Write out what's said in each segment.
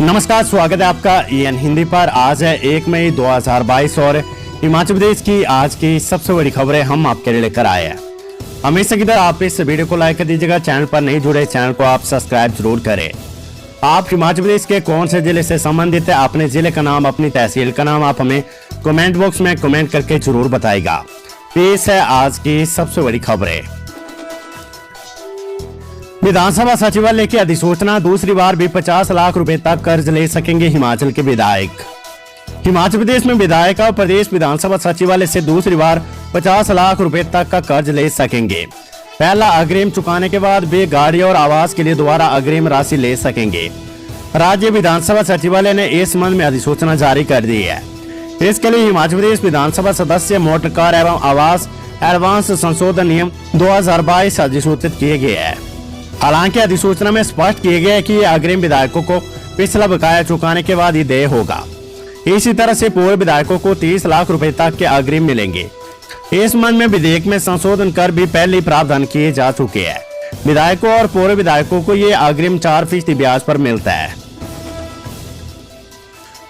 नमस्कार, स्वागत है आपका EN हिंदी पर। आज है 1 मई 2022 और हिमाचल प्रदेश की आज की सबसे बड़ी खबरें हम आपके लिए लेकर आए हैं। हमेशा की तरह आप इस वीडियो को लाइक कर दीजिएगा। चैनल पर नहीं जुड़े चैनल को आप सब्सक्राइब जरूर करें। आप हिमाचल प्रदेश के कौन से जिले से संबंधित है, अपने जिले का नाम, अपनी तहसील का नाम आप हमें कमेंट बॉक्स में कमेंट करके जरूर बताएगा। पेश है आज की सबसे बड़ी खबरें। विधानसभा सचिवालय की अधिसूचना, दूसरी बार भी 50 लाख रुपए तक कर्ज ले सकेंगे हिमाचल के विधायक। हिमाचल प्रदेश में विधायक और प्रदेश विधानसभा सचिवालय से दूसरी बार 50 लाख रुपए तक का कर्ज ले सकेंगे। पहला अग्रिम चुकाने के बाद वे गाड़ी और आवास के लिए दोबारा अग्रिम राशि ले सकेंगे। राज्य विधानसभा सचिवालय ने इस संबंध में अधिसूचना जारी कर दी है। इसके लिए हिमाचल प्रदेश विधानसभा सदस्य मोटर कार एवं आवास एडवांस संशोधन नियम 2022 अधिसूचित किए गए हैं। हालांकि अधिसूचना में स्पष्ट किया गया है कि अग्रिम विधायकों को पिछला बकाया चुकाने के बाद ही देय होगा। इसी तरह से पूर्व विधायकों को 30 लाख रुपए तक के अग्रिम मिलेंगे। इस संबंध में विधेयक में संशोधन कर भी पहले प्रावधान किए जा चुके हैं। विधायकों और पूर्व विधायकों को ये अग्रिम 4% ब्याज पर मिलता है।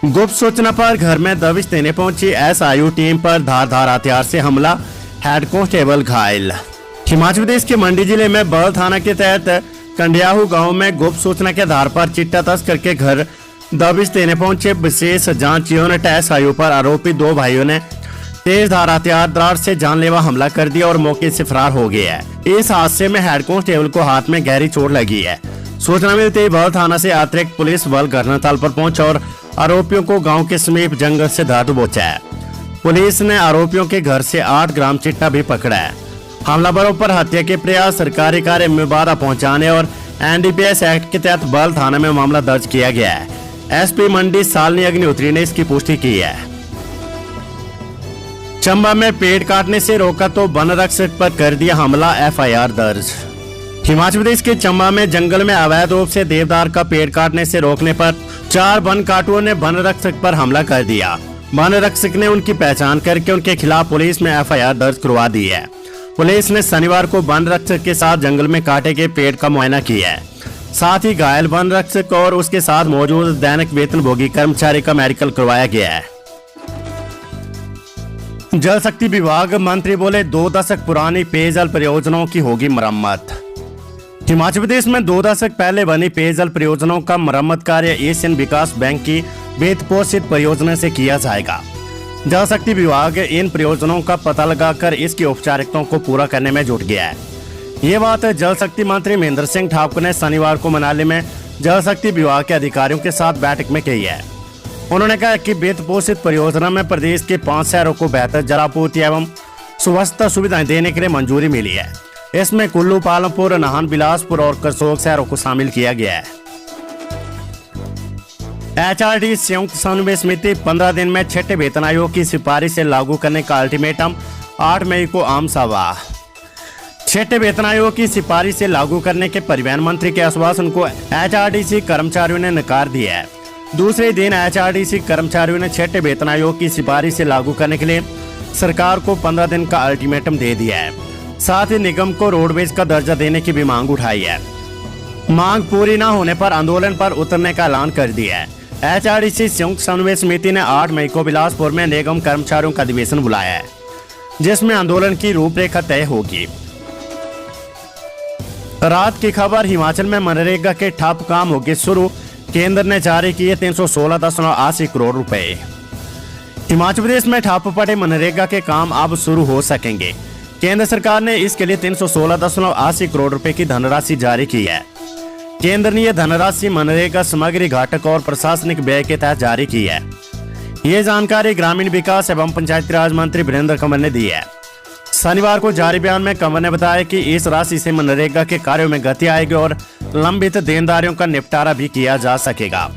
गुप्त सूचना पर घर में दबिश देने पहुंची SIU टीम पर धारदार हथियार से हमला, हेड कांस्टेबल घायल। हिमाचल प्रदेश के मंडी जिले में बल थाना के तहत कंडियाहू गांव में गुप्त सूचना के आधार पर चिट्टा तस्कर के घर दबिश देने पहुंचे विशेष जांच यूनिट SIU पर आरोपी 2 भाइयों ने तेजधार हथियार से जानलेवा हमला कर दिया और मौके से फरार हो गया है। इस हादसे में हेड कांस्टेबल को हाथ में गहरी चोट लगी है। सूचना मिलते ही बल थाना से अतिरिक्त पुलिस बल घटनास्थल पर पहुंचा और आरोपियों को गाँव के समीप जंगल से धर दबोचा है। पुलिस ने आरोपियों के घर से 8 ग्राम चिट्टा भी पकड़ा है। हमलावरों पर हत्या के प्रयास, सरकारी कार्य में बाधा पहुंचाने और NDPS एक्ट के तहत बल थाना में मामला दर्ज किया गया है। SP मंडी शालिनी अग्निहोत्री ने इसकी पुष्टि की है। चंबा में पेड़ काटने से रोका तो वन रक्षक पर कर दिया हमला, FIR दर्ज। हिमाचल प्रदेश के चंबा में जंगल में अवैध रूप से देवदार का पेड़ काटने से रोकने पर 4 वन काटुओं ने वन रक्षक पर हमला कर दिया। वन रक्षक ने उनकी पहचान करके उनके खिलाफ पुलिस में FIR दर्ज करवा दी है। पुलिस ने शनिवार को वन रक्षक के साथ जंगल में काटे गए पेड़ का मुआयना किया है। साथ ही घायल वन रक्षक और उसके साथ मौजूद दैनिक वेतनभोगी कर्मचारी का मेडिकल करवाया गया है। जल शक्ति विभाग मंत्री बोले 2 दशक पुरानी पेयजल परियोजनाओं की होगी मरम्मत। हिमाचल प्रदेश में 2 दशक पहले बनी पेयजल परियोजनाओं का मरम्मत कार्य एशियन विकास बैंक की वित्त पोषित परियोजना से किया जाएगा। जल शक्ति विभाग इन परियोजनाओं का पता लगाकर इसकी औपचारिकताओं को पूरा करने में जुट गया है। ये बात जल शक्ति मंत्री महेंद्र सिंह ठाकुर ने शनिवार को मनाली में जल शक्ति विभाग के अधिकारियों के साथ बैठक में कही है। उन्होंने कहा कि वित्त पोषित परियोजना में प्रदेश के 5 शहरों को बेहतर जलापूर्ति एवं स्वच्छता सुविधाएं देने के लिए मंजूरी मिली है। इसमें कुल्लू, पालमपुर, नाहन, बिलासपुर और करसोग शहरों को शामिल किया गया है। HRD संयुक्त समन्वय समिति 15 दिन में 6ठे वेतन आयोग की सिफारिश से लागू करने का अल्टीमेटम, 8 मई को आम सभा। 6ठे वेतन आयोग की सिफारिश से लागू करने के परिवहन मंत्री के आश्वासन को HRDC कर्मचारियों ने नकार दिया है। दूसरे दिन HRDC कर्मचारियों ने 6ठे वेतन आयोग की सिफारिश से लागू करने के लिए सरकार को 15 दिन का अल्टीमेटम दे दिया है। साथ ही निगम को रोडवेज का दर्जा देने की भी मांग उठाई है। मांग पूरी न होने पर आंदोलन पर उतरने का ऐलान कर दिया है। HRDC संयुक्त समन्वय समिति ने 8 मई को बिलासपुर में निगम कर्मचारियों का अधिवेशन बुलाया है, जिसमें आंदोलन की रूपरेखा तय होगी। रात की खबर, हिमाचल में मनरेगा के ठप काम होंगे शुरू, केंद्र ने जारी किए 316.80 करोड़ रुपए। हिमाचल प्रदेश में ठप पड़े मनरेगा के काम अब शुरू हो सकेंगे। केंद्र सरकार ने इसके लिए 316.80 करोड़ रुपए की धनराशि जारी की है। केंद्र ने यह धनराशि मनरेगा सामग्री घटक और प्रशासनिक व्यय के तहत जारी की है। ये जानकारी ग्रामीण विकास एवं पंचायती राज मंत्री वीरेंद्र कंवर ने दी है। शनिवार को जारी बयान में कंवर ने बताया कि इस राशि से मनरेगा के कार्यों में गति आएगी और लंबित देनदारियों का निपटारा भी किया जा सकेगा।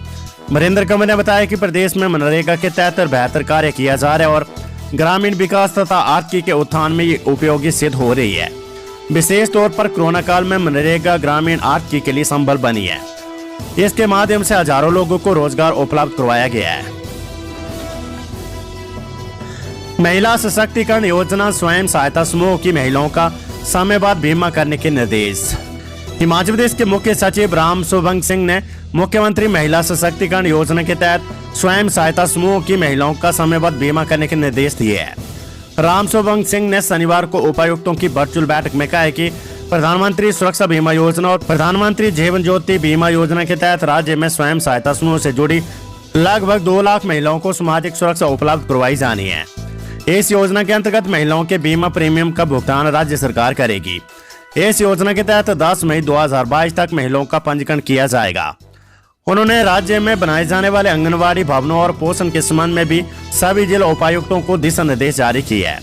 वीरेंद्र कंवर ने बताया कि प्रदेश में मनरेगा के तहत बेहतर कार्य किया जा रहा है और ग्रामीण विकास तथा आर्थिकी के उत्थान में ये उपयोगी सिद्ध हो रही है। विशेष तौर पर कोरोना काल में मनरेगा ग्रामीण आर्थिकी के लिए संबल बनी है। इसके माध्यम से हजारों लोगों को रोजगार उपलब्ध करवाया गया है। महिला सशक्तिकरण योजना, स्वयं सहायता समूह की महिलाओं का समय बाद बीमा करने के निर्देश। हिमाचल प्रदेश के मुख्य सचिव राम शुभंग सिंह ने मुख्यमंत्री महिला सशक्तिकरण योजना के तहत स्वयं सहायता समूह की महिलाओं का समयबद्ध बीमा करने के निर्देश दिए हैं। राम शुभंग सिंह ने शनिवार को उपायुक्तों की वर्चुअल बैठक में कहा कि प्रधानमंत्री सुरक्षा बीमा योजना और प्रधानमंत्री जीवन ज्योति बीमा योजना के तहत राज्य में स्वयं सहायता समूह से जुड़ी लगभग 2 लाख महिलाओं को सामाजिक सुरक्षा उपलब्ध करवाई जानी है। इस योजना के अंतर्गत महिलाओं के बीमा प्रीमियम का भुगतान राज्य सरकार करेगी। इस योजना के तहत 10 मई 2022 तक महिलाओं का पंजीकरण किया जाएगा। उन्होंने राज्य में बनाए जाने वाले आंगनबाड़ी भवनों और पोषण के संबंध में भी सभी जिला उपायुक्तों को दिशा निर्देश जारी किए हैं।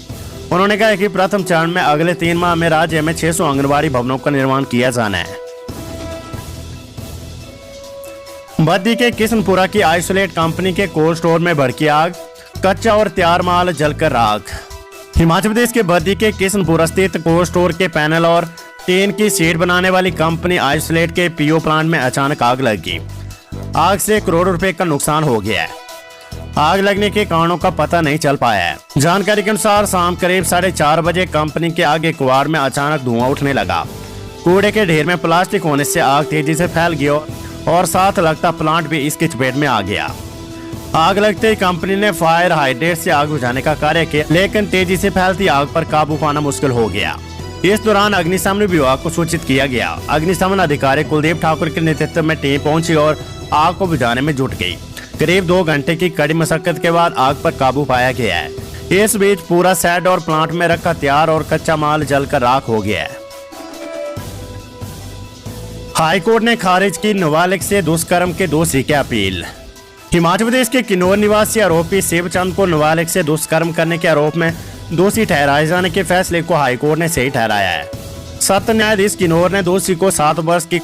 उन्होंने कहा कि प्रथम चरण में अगले 3 माह में राज्य में 600 आंगनबाड़ी भवनों का निर्माण किया जाना है। बद्दी के किशनपुरा की आइसोलेट कंपनी के कोल्ड स्टोर में भड़की आग, कच्चा और तैयार माल जलकर राख। हिमाचल प्रदेश के बद्दी के किशनपुरा स्थित कोल्ड स्टोर के पैनल और टीन की शीट बनाने वाली कंपनी आइसोलेट के पीओ प्लांट में अचानक आग लगी। आग से करोड़ों रुपए का नुकसान हो गया है। आग लगने के कारणों का पता नहीं चल पाया है। जानकारी के अनुसार शाम करीब 4:30 बजे कंपनी के आगे कुआर में अचानक धुआं उठने लगा। कूड़े के ढेर में प्लास्टिक होने से आग तेजी से फैल गई और साथ लगता प्लांट भी इसकी चपेट में आ गया। आग लगते ही कंपनी ने फायर हाइड्रेंट से आग बुझाने का कार्य किया, लेकिन तेजी से फैलती आग पर काबू पाना मुश्किल हो गया। इस दौरान अग्निशमन विभाग को सूचित किया गया। अग्निशमन अधिकारी कुलदीप ठाकुर के नेतृत्व में टीम पहुंची और आग को बुझाने में जुट गई। करीब 2 घंटे की कड़ी मशक्कत के बाद आग पर काबू पाया गया है। इस बीच पूरा शेड और प्लांट में रखा तैयार और कच्चा माल जलकर राख हो गया है। हाईकोर्ट ने खारिज की नाबालिग से दुष्कर्म के दोषी की अपील। हिमाचल प्रदेश के किन्नौर निवासी आरोपी शिवचंद को नाबालिग से दुष्कर्म करने के आरोप में दोषी ठहराए जाने के फैसले को हाईकोर्ट ने सही ठहराया है। सत्र न्यायाधीश किन्नौर ने दोषी को 7 वर्ष की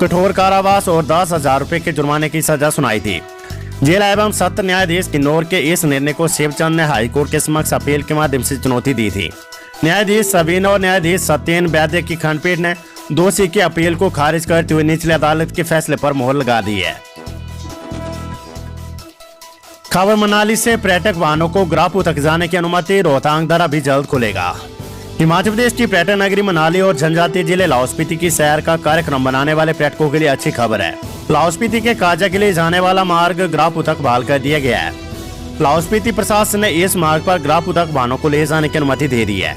कठोर कारावास और 10,000 रुपए के जुर्माने की सजा सुनाई थी। जिला एवं सत्र न्यायाधीश किन्नौर के इस निर्णय को शिवचंद ने हाईकोर्ट के समक्ष अपील के माध्यम से चुनौती दी थी। न्यायाधीश सबीन और न्यायाधीश सत्येन वैद्य की खंडपीठ ने दोषी की अपील को खारिज करते हुए निचली अदालत के फैसले पर मोहर लगा दी है। खबर मनाली से पर्यटक वाहनों को ग्रापू तक जाने की अनुमति, रोहतांग दर्रा भी जल्द खुलेगा। हिमाचल प्रदेश की पर्यटन नगरी मनाली और जनजातीय जिले लाहौल स्पीति की सैर का कार्यक्रम बनाने वाले पर्यटकों के लिए अच्छी खबर है। लाहौल स्पीति के काजा के लिए जाने वाला मार्ग ग्रापू तक बहाल कर दिया गया है। लाहौल स्पीति प्रशासन ने इस मार्ग पर ग्रापू तक वाहनों को ले जाने की अनुमति दे दी है।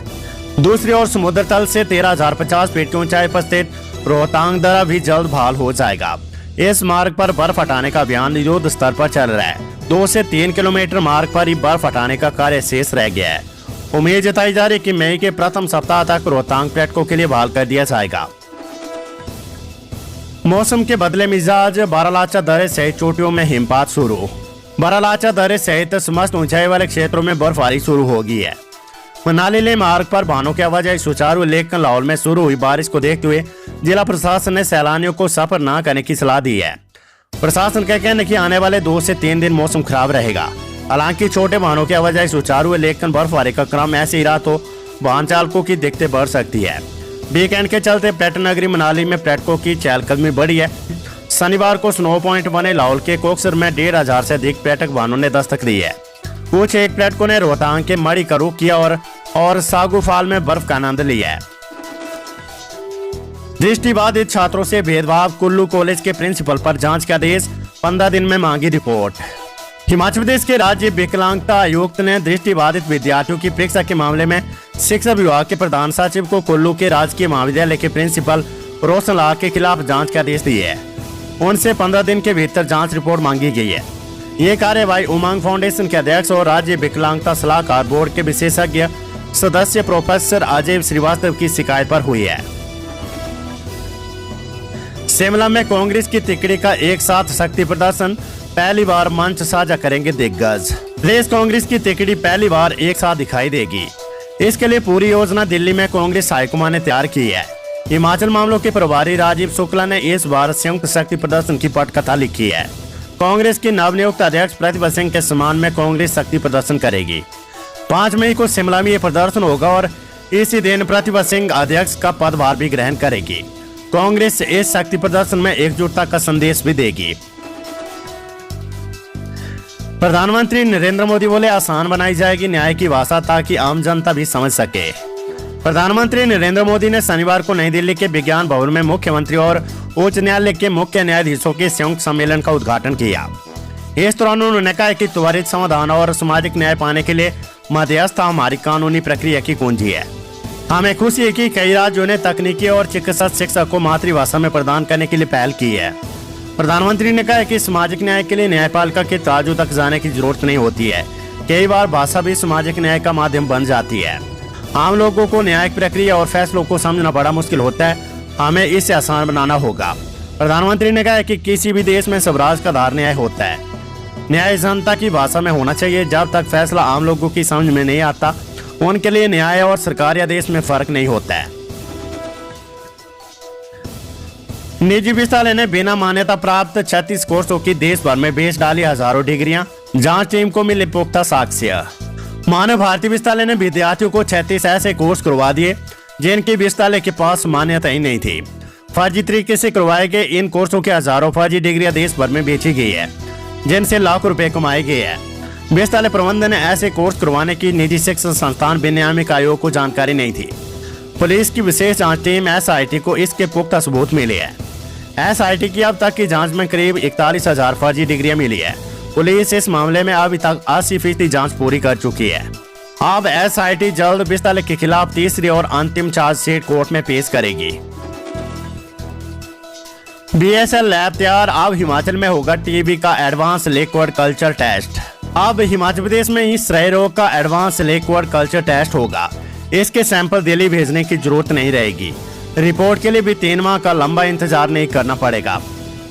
दूसरी ओर समुद्र तल से 13,050 फीट की ऊंचाई पर स्थित रोहतांग दर्रा भी जल्द बहाल हो जाएगा। इस मार्ग पर बर्फ हटाने का अभियान युद्ध स्तर पर चल रहा है। 2 से 3 किलोमीटर मार्ग पर ही बर्फ हटाने का कार्य शेष रह गया है। उम्मीद जताई जा रही कि मई के प्रथम सप्ताह तक रोहतांग पर्यटकों के लिए बहाल कर दिया जाएगा। मौसम के बदले मिजाज, बारालाचा दर्रे सहित चोटियों में हिमपात शुरू। बारालाचा दर्रे सहित समस्त ऊंचाई वाले क्षेत्रों में बर्फबारी शुरू हो गई है। मनाली लेह मार्ग पर वाहनों की आवाजाही सुचारू, लेकिन लाहौल में शुरू हुई बारिश को देखते हुए जिला प्रशासन ने सैलानियों को सफर न करने की सलाह दी है। प्रशासन का कहना है कि आने वाले 2 से 3 दिन मौसम खराब रहेगा। हालांकि छोटे वाहनों की आवाजाही सुचारू है, लेकिन बर्फबारी का क्रम ऐसे ही रहा तो वाहन चालकों की दिक्कतें बढ़ सकती है। वीकेंड के चलते पर्यटन नगरी मनाली में पर्यटकों की चहलकदमी बढ़ी है। शनिवार को स्नो पॉइंट बने लाहौल के कोकसर में 1,500 से अधिक पर्यटक वाहनों ने दस्तक दी है। कुछ एक पर्यटकों ने रोहतांग के मड़ी का रुख किया और सागुफाल में बर्फ का आनंद लिया है। दृष्टिबाधित छात्रों से भेदभाव, कुल्लू कॉलेज के प्रिंसिपल पर जांच के आदेश, 15 दिन में मांगी रिपोर्ट। हिमाचल प्रदेश के राज्य विकलांगता आयुक्त ने दृष्टिबाधित विद्यार्थियों की परीक्षा के मामले में शिक्षा विभाग के प्रधान सचिव को कुल्लू के राजकीय महाविद्यालय के प्रिंसिपल रोशन लाल के खिलाफ जांच के आदेश दिए हैं। उनसे 15 दिन के भीतर जांच रिपोर्ट मांगी गई है। ये कार्यवाही उमंग फाउंडेशन के अध्यक्ष और राज्य विकलांगता सलाहकार बोर्ड के विशेषज्ञ सदस्य प्रोफेसर अजय श्रीवास्तव की शिकायत पर हुई है। शिमला में कांग्रेस की तिकड़ी का एक साथ शक्ति प्रदर्शन, पहली बार मंच साझा करेंगे दिग्गज। प्रदेश कांग्रेस की तिकड़ी पहली बार एक साथ दिखाई देगी। इसके लिए पूरी योजना दिल्ली में कांग्रेस हाईकमान ने तैयार की है। हिमाचल मामलों के प्रभारी राजीव शुक्ला ने इस बार संयुक्त शक्ति प्रदर्शन की पटकथा लिखी है। कांग्रेस की नवनियुक्त अध्यक्ष प्रतिभा सिंह के सम्मान में कांग्रेस शक्ति प्रदर्शन करेगी। 5 मई को शिमला में ये प्रदर्शन होगा और इसी दिन प्रतिभा सिंह अध्यक्ष का पदभार भी ग्रहण करेगी। कांग्रेस इस शक्ति प्रदर्शन में एकजुटता का संदेश भी देगी। प्रधानमंत्री नरेंद्र मोदी बोले, आसान बनाई जाएगी न्याय की भाषा ताकि आम जनता भी समझ सके। प्रधानमंत्री नरेंद्र मोदी ने शनिवार को नई दिल्ली के विज्ञान भवन में मुख्यमंत्री और उच्च न्यायालय के मुख्य न्यायाधीशों के संयुक्त सम्मेलन का उद्घाटन किया। इस दौरान उन्होंने कहा कि त्वरित समाधान और सामाजिक न्याय पाने के लिए मध्यस्थता हमारी कानूनी प्रक्रिया की कुंजी है। हमें खुशी है कि कई राज्यों ने तकनीकी और चिकित्सा शिक्षा को मातृभाषा में प्रदान करने के लिए पहल की है। प्रधानमंत्री ने कहा कि सामाजिक न्याय के लिए न्यायपालिका के तराजू तक जाने की जरूरत नहीं होती है। कई बार भाषा भी सामाजिक न्याय का माध्यम बन जाती है। आम लोगों को न्यायिक प्रक्रिया और फैसलों को समझना बड़ा मुश्किल होता है, हमें इसे आसान बनाना होगा। प्रधानमंत्री ने कहा कि किसी भी देश में स्वराज का आधार न्याय होता है। न्याय जनता की भाषा में होना चाहिए। जब तक फैसला आम लोगों की समझ में नहीं आता, उनके लिए न्याय और सरकारी आदेश में फर्क नहीं होता है। निजी विश्वविद्यालय ने बिना मान्यता प्राप्त 36 कोर्सों की देश भर में बेच डाली हजारों डिग्रियां, जांच टीम को मिले पुख्ता साक्ष्य। मानव भारती विश्वविद्यालय ने विद्यार्थियों को 36 ऐसे कोर्स करवा दिए जिनकी विश्वविद्यालय के पास मान्यता ही नहीं थी। फर्जी तरीके से करवाए गए इन कोर्सों की हजारों फर्जी डिग्रियां देश भर में बेची गई है, जिनसे लाखों रुपए कमाए गए हैं। विश्वविद्यालय प्रबंधन ने ऐसे कोर्स करवाने की निजी शिक्षण संस्थान विनियामक आयोग को जानकारी नहीं थी। पुलिस की विशेष जांच टीम SIT को इसके पुख्ता सबूत मिले हैं। SIT की अब तक की जांच में करीब 41,000 फर्जी डिग्रियां मिली है। पुलिस इस मामले में अभी तक 80% जांच पूरी कर चुकी है। अब SIT जल्द विश्वविद्यालय के खिलाफ तीसरी और अंतिम चार्जशीट कोर्ट में पेश करेगी। BSL लैब तैयार, अब हिमाचल में होगा TB का एडवांस लिक्विड कल्चर टेस्ट। अब हिमाचल प्रदेश में ही क्षय रोग का एडवांस लिक्विड कल्चर टेस्ट होगा। इसके सैंपल दिल्ली भेजने की जरूरत नहीं रहेगी। रिपोर्ट के लिए भी 3 माह का लंबा इंतजार नहीं करना पड़ेगा।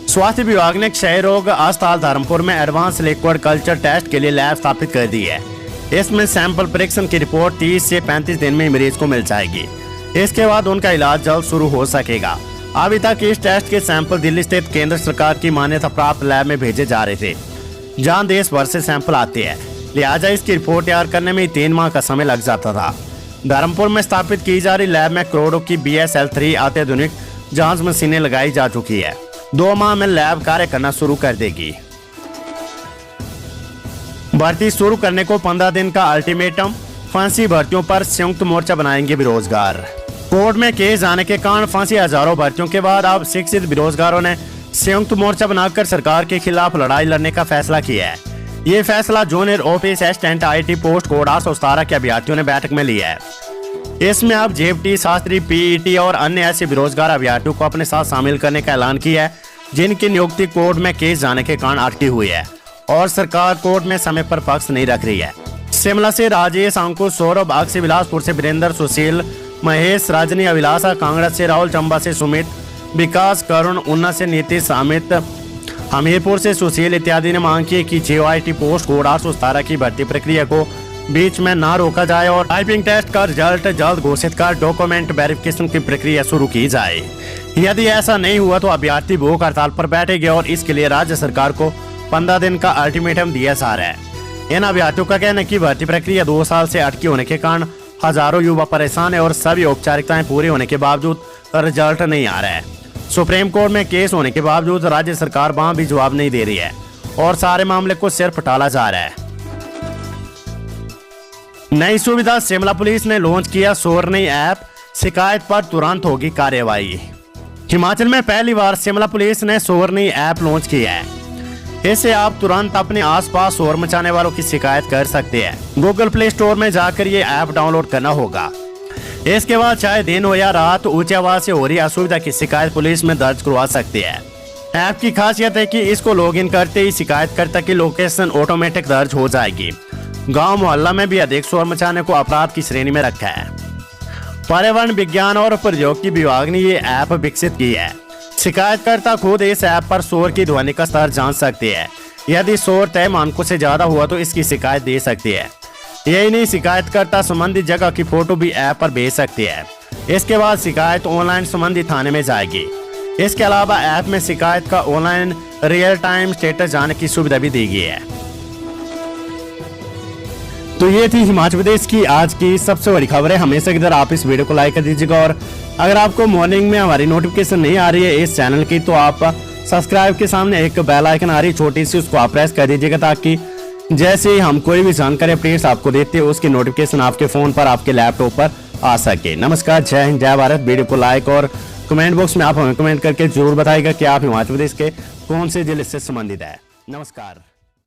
स्वास्थ्य विभाग ने क्षय रोग अस्पताल धर्मपुर में एडवांस लिक्विड कल्चर टेस्ट के लिए लैब स्थापित कर दी है। इसमें सैंपल परीक्षण की रिपोर्ट 30 से 35 दिन में मरीज को मिल जाएगी। इसके बाद उनका इलाज जल्द शुरू हो सकेगा। अभी तक इस टेस्ट के सैंपल दिल्ली स्थित केंद्र सरकार की मान्यता प्राप्त लैब में भेजे जा रहे थे, जहां देश भर से सैंपल आते हैं। लिहाजा इसकी रिपोर्ट तैयार करने में 3 माह का समय लग जाता था। धर्मपुर में स्थापित की जा रही लैब में करोड़ों की BSL-3 अत्याधुनिक जांच मशीनें लगाई जा चुकी है। 2 माह में लैब कार्य करना शुरू कर देगी। भर्ती शुरू करने को 15 दिन का अल्टीमेटम, फांसी भर्तियों पर संयुक्त मोर्चा बनाएंगे बेरोजगार। कोर्ट में केस आने के कारण फांसी हजारों भर्तियों के बाद अब शिक्षित बेरोजगारों ने संयुक्त मोर्चा बनाकर सरकार के खिलाफ लड़ाई लड़ने का फैसला किया है। ये फैसला junior office assistant IT post code 817 के अभ्यर्थियों ने बैठक में लिया है। इसमें अब JFT, शास्त्री, PET और अन्य ऐसे बेरोजगार अभ्यर्थियों को अपने साथ शामिल करने का ऐलान किया है जिनकी नियुक्ति कोर्ट में केस जाने के कारण अटकी हुई है और सरकार कोर्ट में समय पर पक्ष नहीं रख रही है। शिमला से राजेश, अंकुश, सौरभ, अक्षय, बिलासपुर से वीरेंद्र, सुशील, महेश, रजनी, अभिलाषा, कांगड़ा से राहुल, चंबा से सुमित, विकास, करुण, उन्ना से नीतीश, अमित, हमीरपुर से सुशील इत्यादि ने मांग की है कि JYT पोस्ट कोड 817 की भर्ती प्रक्रिया को बीच में ना रोका जाए और टाइपिंग टेस्ट का रिजल्ट जल्द घोषित कर डॉक्यूमेंट वेरिफिकेशन की प्रक्रिया शुरू की जाए। यदि ऐसा नहीं हुआ तो अभ्यर्थी भूख हड़ताल पर बैठेंगे और इसके लिए राज्य सरकार को 15 दिन का अल्टीमेटम दिया जा रहा है। इन अभ्यर्थियों का कहना है कि भर्ती प्रक्रिया 2 साल से अटकी होने के कारण हजारों युवा परेशान है और सभी औपचारिकताएं पूरी होने के बावजूद रिजल्ट नहीं आ रहा है। सुप्रीम कोर्ट में केस होने के बावजूद राज्य सरकार वहां भी जवाब नहीं दे रही है और सारे मामले को सिर्फ टाला जा रहा है। नई सुविधा, शिमला पुलिस ने लॉन्च किया सोरनी ऐप, शिकायत पर तुरंत होगी कार्रवाई। हिमाचल में पहली बार शिमला पुलिस ने सोरनी ऐप लॉन्च किया है। इससे आप तुरंत अपने आसपास शोर मचाने वालों की शिकायत कर सकते हैं। गूगल प्ले स्टोर में जाकर ये ऐप डाउनलोड करना होगा। इसके बाद चाहे दिन हो या रात, ऊंची आवाज से हो रही असुविधा की शिकायत पुलिस में दर्ज करवा सकते हैं। ऐप की खासियत है कि इसको लॉगिन करते ही शिकायतकर्ता की लोकेशन ऑटोमेटिक दर्ज हो जाएगी। गांव मोहल्ला में भी अधिक शोर मचाने को अपराध की श्रेणी में रखा है। पर्यावरण विज्ञान और प्रौद्योगिकी विभाग ने ये ऐप विकसित की है। शिकायतकर्ता खुद इस ऐप पर शोर की ध्वनि का स्तर जान सकते हैं। यदि शोर तय मानकों से ज्यादा हुआ तो इसकी शिकायत दे सकती है। यही नहीं, शिकायतकर्ता संबंधित जगह की फोटो भी ऐप पर भेज सकते हैं। इसके बाद शिकायत ऑनलाइन संबंधित थाने में जाएगी। इसके अलावा ऐप में शिकायत का ऑनलाइन रियल टाइम स्टेटस जानने की सुविधा भी दी गई है। तो ये थी हिमाचल प्रदेश की आज की सबसे बड़ी खबरें। हमेशा की तरह आप इस वीडियो को लाइक कर दीजिएगा और अगर आपको मॉर्निंग में हमारी नोटिफिकेशन नहीं आ रही है इस चैनल की तो आप सब्सक्राइब के सामने एक बेल आइकन आ रही है छोटी सी, उसको आप प्रेस कर दीजिएगा ताकि जैसे ही हम कोई भी जानकारी अपडेट्स आपको देते हैं उसकी नोटिफिकेशन आपके फोन पर, आपके लैपटॉप पर आ सके। नमस्कार, जय हिंद, जय भारत। वीडियो को लाइक और कमेंट बॉक्स में आप हमें कमेंट करके जरूर बताइएगा कि आप हिमाचल प्रदेश के कौन से जिले से संबंधित है। नमस्कार।